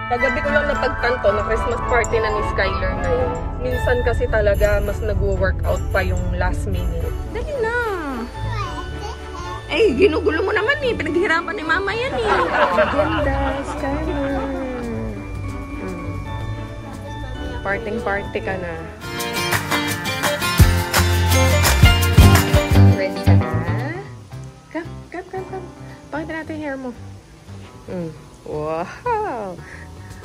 Kagabi ko lang napagtanto na Christmas party na ni Skyler ngayon. Minsan kasi talaga mas nag-workout pa yung last minute. Dali na. Eh, ginugulo mo naman eh. Pinaghirapan ni Mama yan eh. Ganda, Skyler. Parting-party ka na. Ready ka na? Come. Pakita natin yung hair mo. Wow!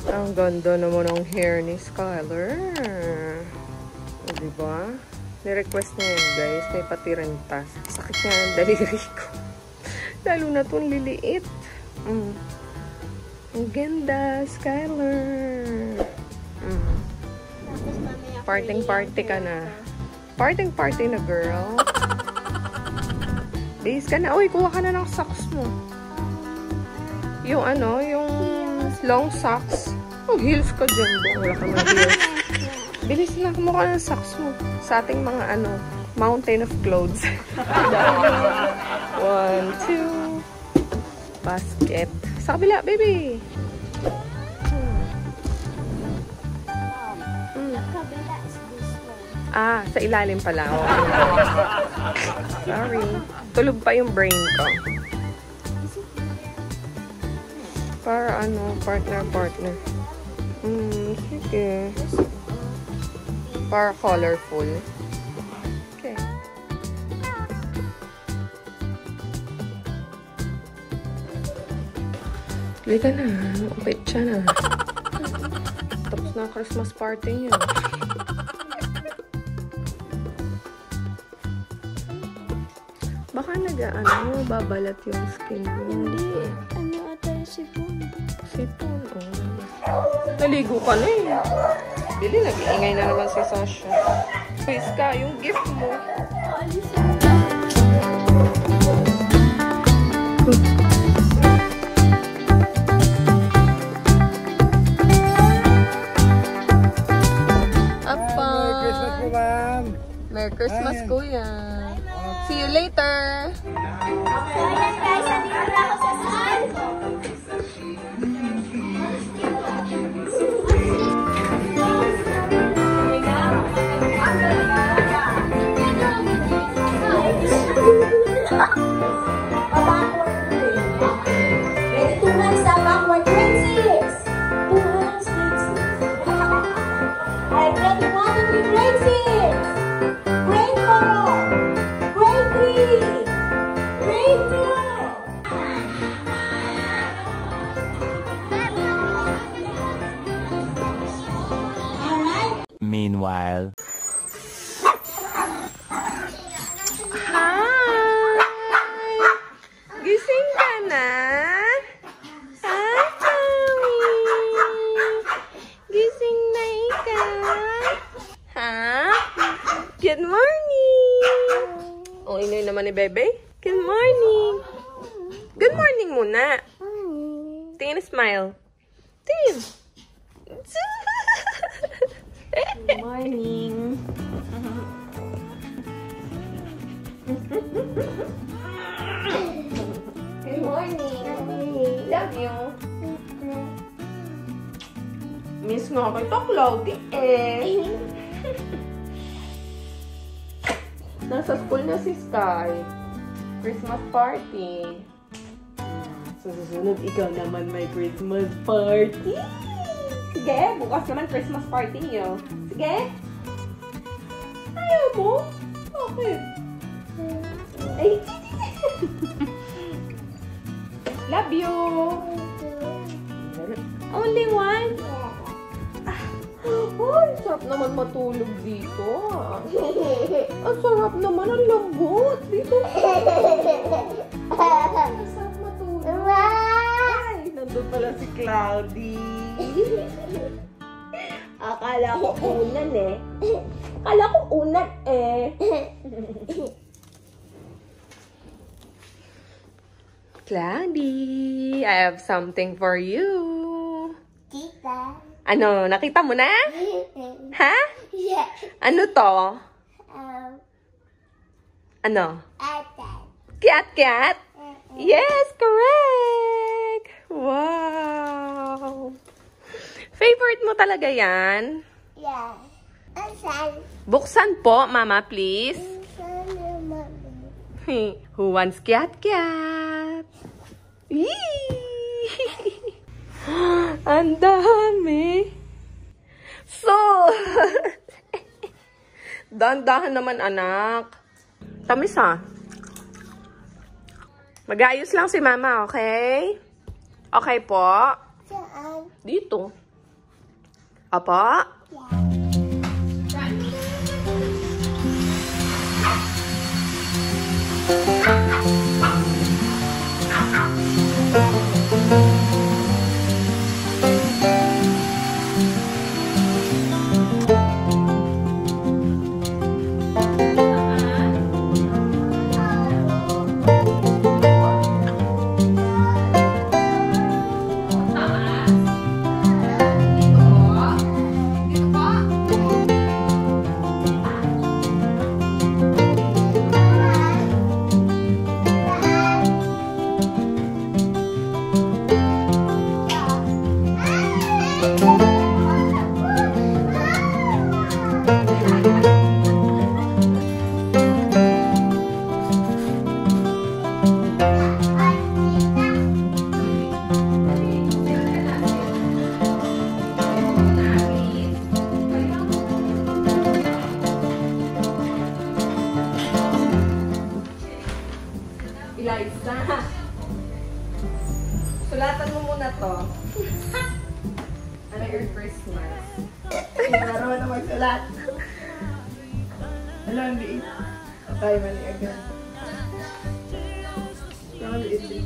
Ang ganda naman ng hair ni Skyler. O, diba? Ni-request niya yun, guys. May patirentas. Sakit nga ng daliri ko. Lalo na itong liliit. Ang ganda, Skyler. Parting-party ka na. Parting-party na, girl. Base ka na. Uy, kuha ka na ng socks mo. Yung ano, yung long socks. Oh, heels ka dyan. Wala ka ng heels. Bilis na, kumuha ng socks mo. Sa ating mga ano, mountain of clothes. 1, 2. Basket. Sa kabila, baby. Ah, sa ilalim pala. Oh. Sorry. Tulog pa yung brain ko. Para ano, partner. Sige. Para colorful. Okay. Liga na. Upit siya na. Tapos na ang Christmas party niya. Baka nag-ano, babalat yung skin mo. Hindi. Ano ata yung sipon? Sipon, oh. Naligo ka na eh. Bili, nag-iingay na naman si Sasha. Please ka, yung gift mo. Apa. Merry Christmas po, ma'am. Merry Christmas, kuya. See you later. Ayan guys, nandito na ako sa school. Ready to hands up backward, grade 6. 2 hands, grade 6. Alright, ready 1, 2, 3, grade 6. Grade 4. Grade 3. Grade 2. Alright. Meanwhile. Gising ka na? Hi, Chloe. Gising na ikaw? Ha? Good morning. Oh, inoy naman ni Bebe. Good morning. Good morning muna. Tingin, smile. Tingin. Good morning. Good morning. Love you. Miss nga kita, Cloudy eh. Nasa school na si Sky. Christmas party. So, susunod ikaw naman may Christmas party. Sige, bukas naman Christmas party niyo. Sige? Ayaw mo? Bakit? Ay, love you. Only one? Ay, sarap naman matulog dito. Ang sarap naman, ang lambot. Dito. Ang sarap matulog. Ay, nandun pala si Cloudy. Akala ko unan eh. Akala ko unan eh. Cloudy, I have something for you. Tita. Ano, nakita mo na? Ha? Yeah. Ano to? Ano? Ate. Cat? Yes, correct! Wow! Favorite mo talaga yan? Yeah. Asan? Buksan po, Mama, please. Asan yung mami? Who wants cat? Yee! Ang dami. So, dahan-dahan naman, anak. Tamis, ha? Mag-aayos lang si Mama, okay? Okay po? Saan? Dito. Apa? Eliza. Sulatan mo muna to. Ano your Christmas? Narawa na magsulat. Alam, ang liit. Tayo mali agad. Ang liit.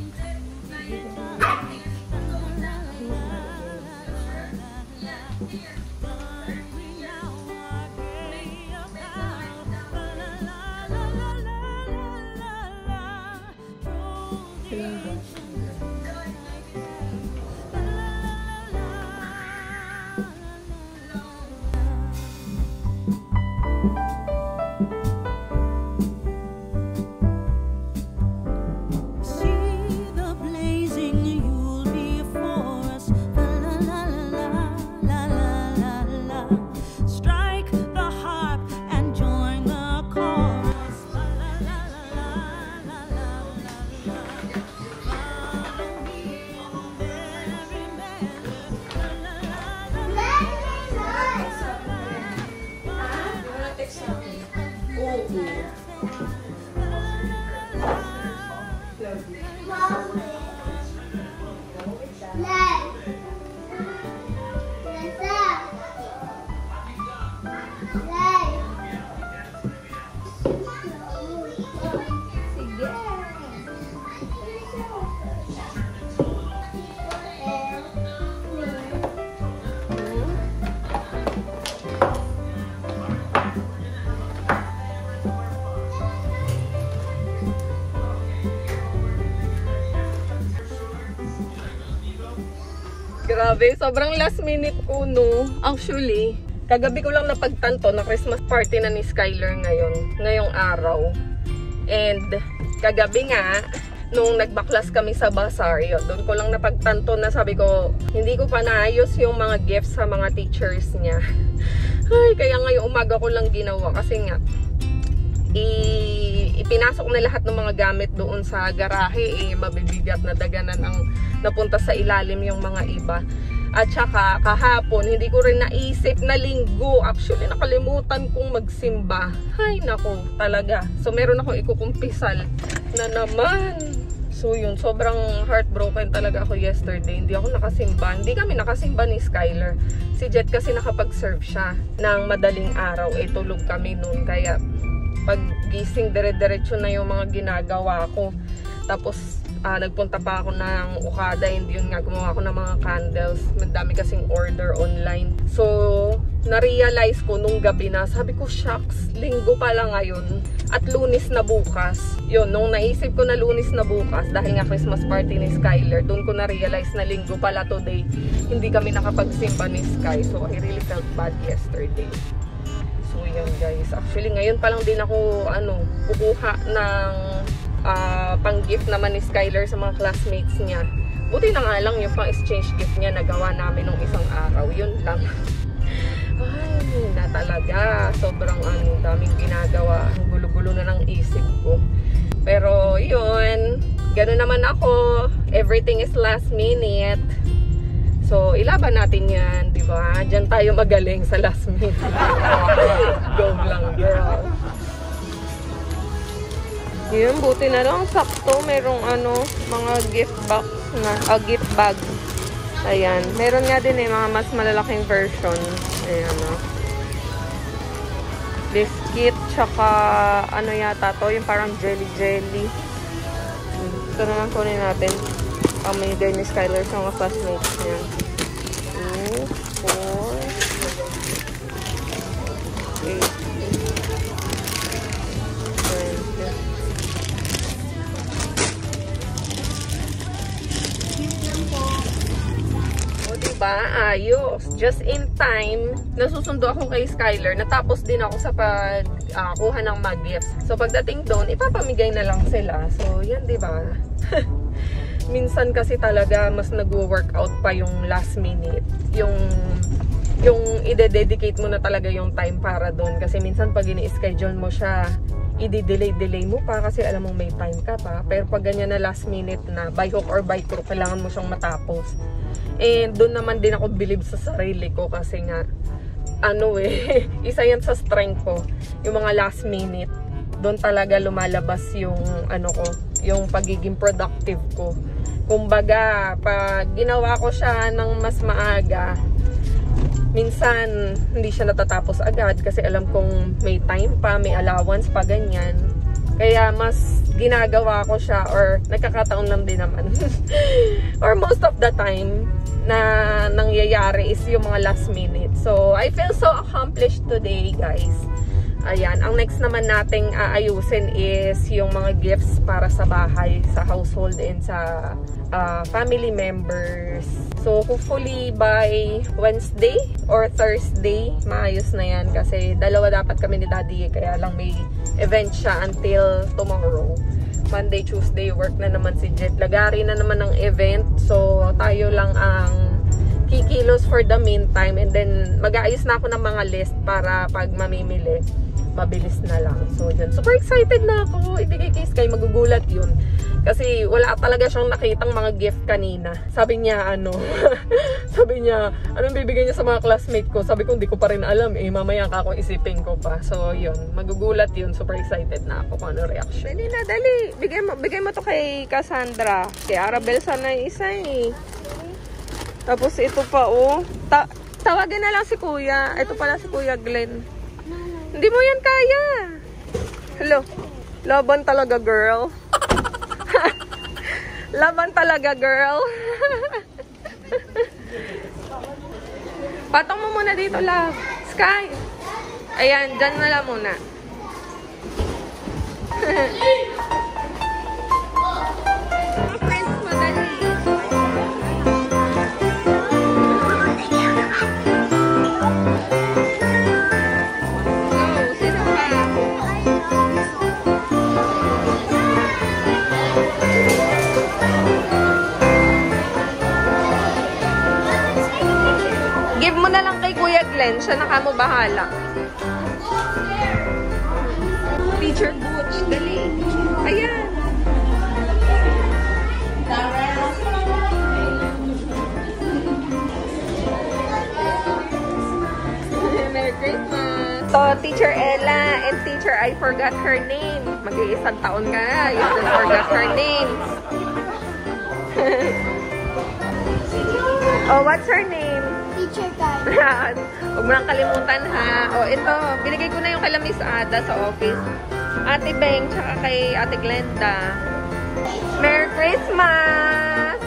Grabe, sobrang last minute ko, no? Actually, kagabi ko lang napagtanto na Christmas party na ni Skyler ngayong araw. And kagabi nga, nung nagbaklas kami sa bazaar, doon ko lang napagtanto na sabi ko, hindi ko pa naayos yung mga gifts sa mga teachers niya. Ay, kaya ngayong umaga ko lang ginawa kasi nga, ipinasok na lahat ng mga gamit doon sa garahe, mabibigat na daganan ang napunta sa ilalim yung mga iba. At saka kahapon, hindi ko rin naisip na linggo. Actually, nakalimutan kong magsimba. Ay, nako, talaga. So, meron akong ikukumpisal na naman. So, yun, sobrang heartbroken talaga ako yesterday. Hindi ako nakasimba. Hindi kami nakasimba ni Skyler. Si Jet kasi nakapag-serve siya ng madaling araw. Tulog kami noon. Kaya, pag gising, dire-diretso na yung mga ginagawa ko. Tapos, nagpunta pa ako ng Okada, hindi yun nga, gumawa ako ng mga candles. Madami kasing order online. So, na-realize ko nung gabi na, sabi ko, shucks, linggo pala ngayon. At Lunes na bukas. Yun, nung naisip ko na Lunes na bukas, dahil nga Christmas party ni Skyler, doon ko na-realize na linggo pala today. Hindi kami nakapagsimba ni Sky. So, I really felt bad yesterday. So, yun guys. Actually, ngayon pa lang din ako, kukuha ng pang-gift naman ni Skyler sa mga classmates niya. Buti na nga lang yung pang-exchange gift niya nagawa namin nung isang araw. Yun lang. Ay, na talaga. Sobrang daming ginagawa. Ang gulo-gulo na ng isip ko. Pero yun, gano'n naman ako. Everything is last minute. So, ilaban natin yan, di ba? Diyan tayo magaling sa last minute. Go lang, girl. Yun, buti na lang. Sakto, merong mga gift box na, gift bag. Ayan. Meron nga din mga mas malalaking version. Ayan, biscuit, tsaka, yata to, yung parang jelly. Ito naman kunin natin. Pamigay ni Skylar sa mga classmates niya. 2, 4, 8, 20. O diba? Ayos. Just in time, nasusundo ako kay Skylar. Natapos din ako sa pagkuha ng mga gifts. So pagdating doon, ipapamigay na lang sila. So yan, diba? Minsan kasi talaga mas nagwo-workout pa yung last minute. Yung ide-dedicate mo na talaga yung time para doon. Kasi minsan pag ini-schedule mo siya, i-delay mo pa kasi alam mong may time ka pa. Pero pag ganyan na last minute na, by hook or by crook, kailangan mo siyang matapos. And doon naman din ako believe sa sarili ko kasi nga, isa yan sa strength ko. Yung mga last minute, doon talaga lumalabas yung yung pagiging productive ko. Kumbaga, pag ginawa ko siya ng mas maaga, minsan hindi siya natatapos agad kasi alam kong may time pa, may allowance pa, ganyan. Kaya mas ginagawa ko siya, or nagkakataon lang din naman. Or most of the time na nangyayari is yung mga last minute. So, I feel so accomplished today, guys. Ayan, ang next naman nating aayusin is yung mga gifts para sa bahay, sa household, and sa family members. So, hopefully by Wednesday or Thursday, maayos na yan. Kasi dalawa dapat kami ni Daddy, kaya lang may event siya until tomorrow. Monday, Tuesday, work na naman si Jet. Lagari na naman ng event. So, tayo lang ang kikilos for the meantime. And then, mag-aayos na ako ng mga list para pag mamimili, mabilis na lang. So, dyan. Super excited na ako. Ibigay kay Sky, magugulat yun. Kasi wala talaga siyang nakitang mga gift kanina. Sabi niya, sabi niya, anong bibigay niya sa mga classmate ko? Sabi ko, hindi ko pa rin alam eh. Mamaya ka akong isipin ko pa. So, yun. Magugulat yun. Super excited na ako kung ano reaction. Dali na, dali. Bigay mo to kay Cassandra. Kay Arabel sana yung isa eh. Tapos ito pa, tawagin na lang si Kuya. Ito pala si Kuya Glenn. Hindi mo yan kaya. Hello. Laban talaga, girl. Laban talaga, girl. Patong mo muna dito, love. Sky. Ayan, dyan na lang muna. Friends mo, dali. Give mo na lang kay Kuya Glenn. Siya na kamo bahala. Teacher Butch. Dali. Ayan. Merry Christmas. So, Teacher Ella and Teacher I forgot her name. Mag-iisang taon ka na. You still forgot her name. Oh, what's her name? Teacher Guy. Huwag mo nang kalimutan ha. O, ito. Binigay ko na yung kay Miss Ada sa office. Ate Beng, tsaka kay Ate Glenda. Merry Christmas!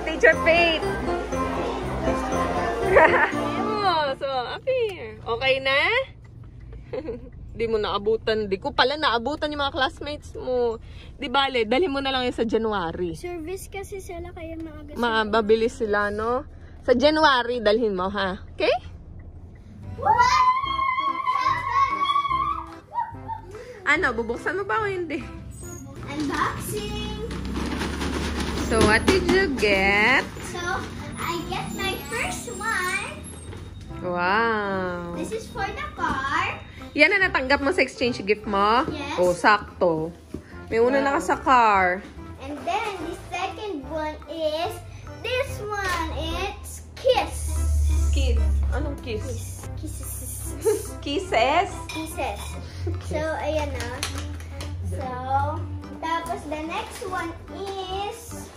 Teacher Faith. So, appear. Okay na? Di mo naabutan. Di ko pala naabutan yung mga classmates mo. Di bale, dali mo na lang yung sa January. Service kasi sila kaya maaga. Mabilis sila, no? Sa January, dalhin mo, ha? Okay? Ano, bubuksan mo ba o hindi? Unboxing. So, what did you get? So, I get my first one. Wow. This is for the car. Yan na natanggap mo sa exchange gift mo? Yes. Oh, sakto. May una na ka sa car. And then the second one is this one. It's Kiss. Kiss. Anong kiss? Kisses. Kisses? Kisses. So, ayan na. So, tapos the next one is,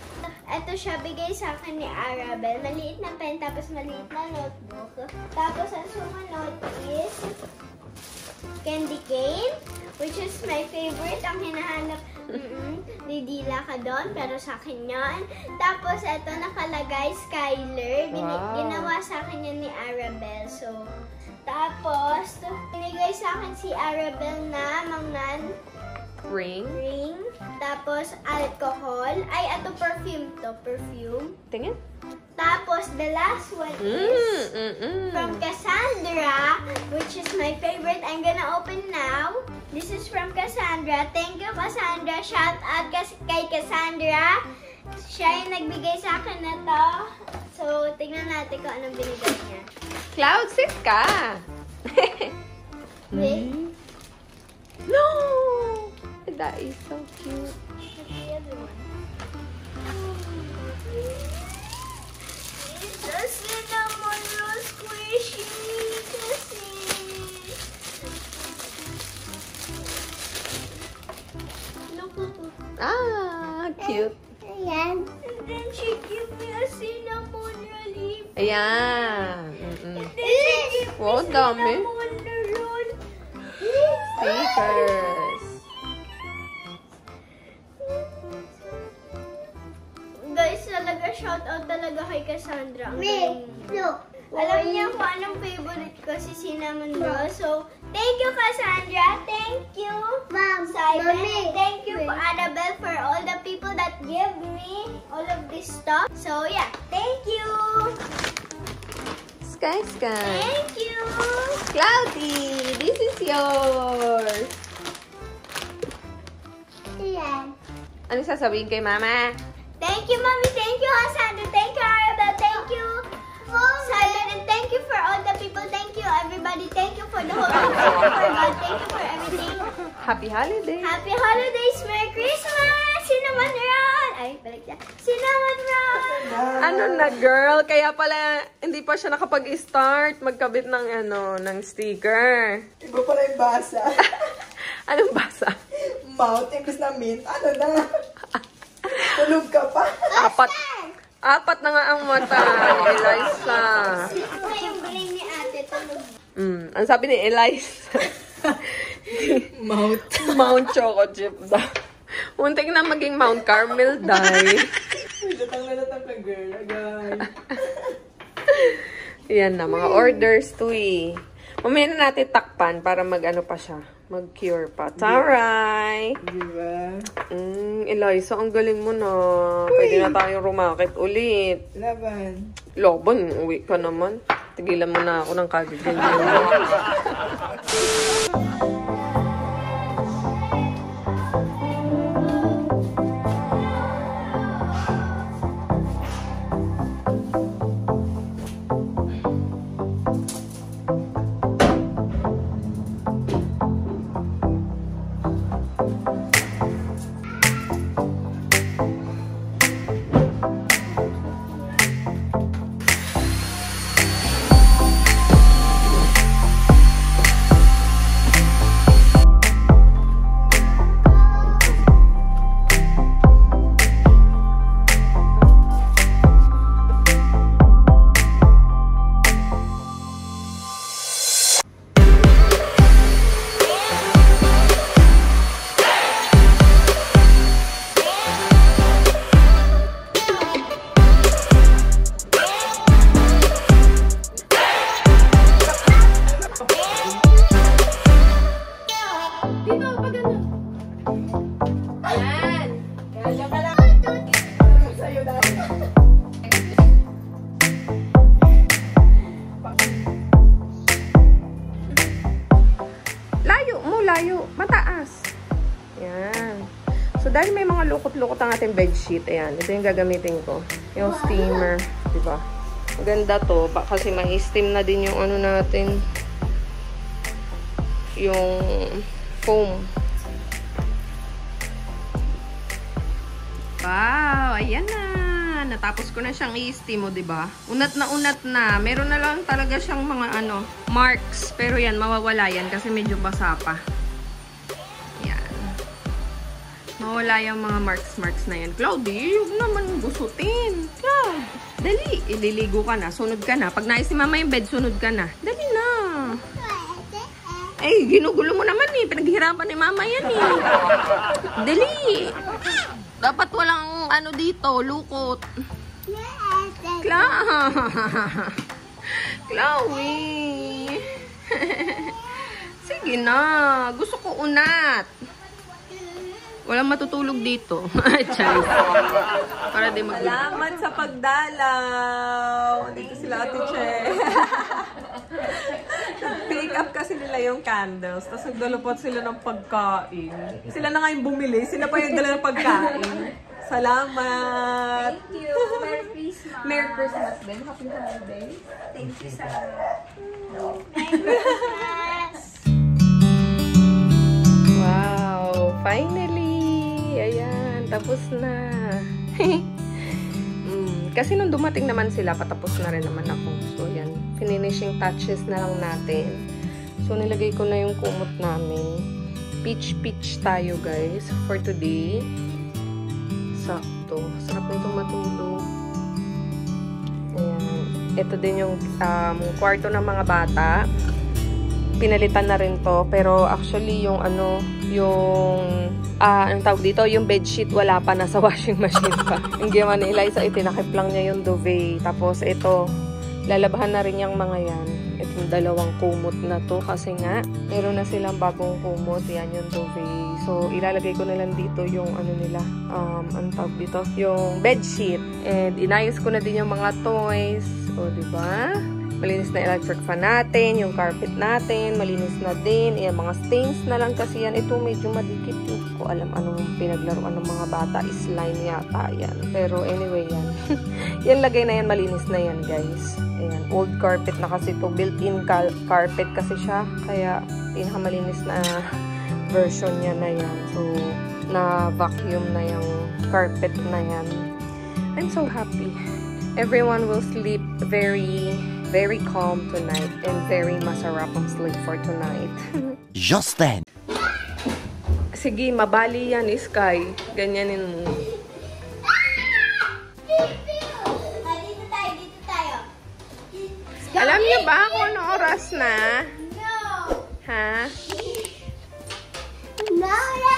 ito siya, bigay sa akin ni Arabel. Maliit na pen, tapos maliit na notebook. Tapos ang sumunod is candy cane, which is my favorite. Ang hinahanap, didila ka doon, pero sa akin yan. Tapos ito nakalagay, Skyler. Wow. Ginawa sa akin yan ni Arabel. So, tapos, binigay sa akin si Arabel na mangnan Ring. ring. Tapos, alcohol. Ay, ito perfume to. Perfume. Tingin. Tapos, the last one is from From Cassandra, which is my favorite. I'm gonna open now. This is from Cassandra. Thank you, Cassandra. Shout out kay Cassandra. Siya yung nagbigay sa akin na to. So, tingnan natin kung anong binigay niya. Cloud, sit ka. Wait. No! That is so cute. What's the other one? It's a cinnamon roll squishy. Look. Ah, cute. Ayan. And then she gave me a cinnamon roll. Ayan. And then she gave me Wow, dami. cinnamon roll. Stickers. Guys, talaga shout out talaga kay Cassandra. Ang galing. Alam niya kung anong favorite ko, si cinnamon roll. So, thank you, Cassandra. Thank you, Mom, Simon. And thank you, Annabelle, for all the people that give me all of this stuff. So, yeah. Thank you. Sky. Thank you. Cloudy, this is yours. Ayan. Ano sasabihin kay Mama? Thank you, Mommy. Thank you, Cassandra. Thank you, Annabelle. Thank you, Simon. And thank you for all the people. Thank you, everybody. Thank you for the whole world. Thank you for God. Thank you for everything. Happy holiday. Happy holidays! Merry Christmas! Cinnamon roll! Ay, balik na. Cinnamon roll! Ano na, girl? Kaya pala hindi pa siya nakapag-start magkabit ng ng sticker. Iba pala yung basa. Anong basa? Mouth, imbis na mint. Ano na? Tulog ka pa. Apat na nga ang mata, Eliza. Ito na yung brain ni ate. Tulog. Ang sabi ni Eliza, Mouth. Mount Choco Chip daw. Muntik na maging Mount Carmel dahil. Latang ka, girl. Agay. Yan na, mga orders to eh. Mamaya na natin takpan para mag-ano pa siya. Mag-cure pa. Taray! Diba? Eliza, ang galing mo na. Pwede na tayong rumakit ulit. Laban. Laban, uwi ka naman. Tigilan mo na ako ng kagaganyan. Layo. Mataas. Yan. So, dahil may mga lukot-lukot ang ating bedsheet, ayan. Ito yung gagamitin ko. Yung steamer. Diba? Maganda to. Kasi ma-steam na din yung ano natin. Yung foam. Wow! Ayan na! Natapos ko na siyang i-steam, o diba? Unat na. Meron na lang talaga siyang mga ano, marks. Pero yan, mawawala yan kasi medyo basa pa. Yan. Mawala yung mga marks na yan. Cloudy, huwag naman gusutin. Cloud, dali. Ililigo ka na. Sunod ka na. Pag nais ni mama yung bed, sunod ka na. Dali na. Ay, ginugulo mo naman eh. Pinaghirapan ni mama yan eh. Dali. Dapat walang ano dito, lukot. Chloe. Sige na. Gusto ko unat. Walang matutulog dito. Charis. Para di mag- Salamat sa pagdalaw. Dito sila Ate Che. Pick up kasi nila yung candles. Tapos nagdalapot sila ng pagkain. Sila na nga yung bumili. Sila pa yung dala ng pagkain. Salamat. Thank you. Merry Christmas. Merry Christmas din. Happy holidays. Thank you, sir. Merry Christmas. Wow! Finally! Ayan, tapos na. Kasi nung dumating naman sila, patapos na rin naman ako. So, yan. Finishing touches na lang natin. So, nilagay ko na yung kumot namin. Peach tayo, guys, for today. Sakto. Sarap na itong matulog. Ayan. Ito din yung kwarto ng mga bata. Pinalitan na rin to. Pero actually, yung ano, yung anong tawag dito, yung bedsheet wala pa, nasa washing machine pa. Yung ginawa ni Eliza, itinakip lang niya yung duvet. Tapos ito, lalabahan na rin yung mga yan. Itong dalawang kumot na to kasi nga, meron na silang bagong kumot. Yan yung duvet. So, ilalagay ko na lang dito yung ano nila, anong tawag dito, yung bedsheet. And inayos ko na din yung mga toys. O, diba? Malinis na electric fan natin, yung carpet natin, malinis na din. Yung mga stains na lang kasi yan. Ito medyo madikit. Hindi ko alam anong pinaglaruan ng mga bata. Slime yata yan. Pero anyway yan. Yan lagay na yan, malinis na yan guys. Ayan, old carpet na kasi ito. Built-in carpet kasi siya. Kaya pinakamalinis na version niya na yan. So, na-vacuum na yung carpet na yan. I'm so happy. Everyone will sleep very calm tonight and very masarap ang sleep for tonight. Just then. Sige, mabali yan, Sky. Ganyanin mo. Dito tayo. Alam niyo ba kung anong oras na? No. Ha? No.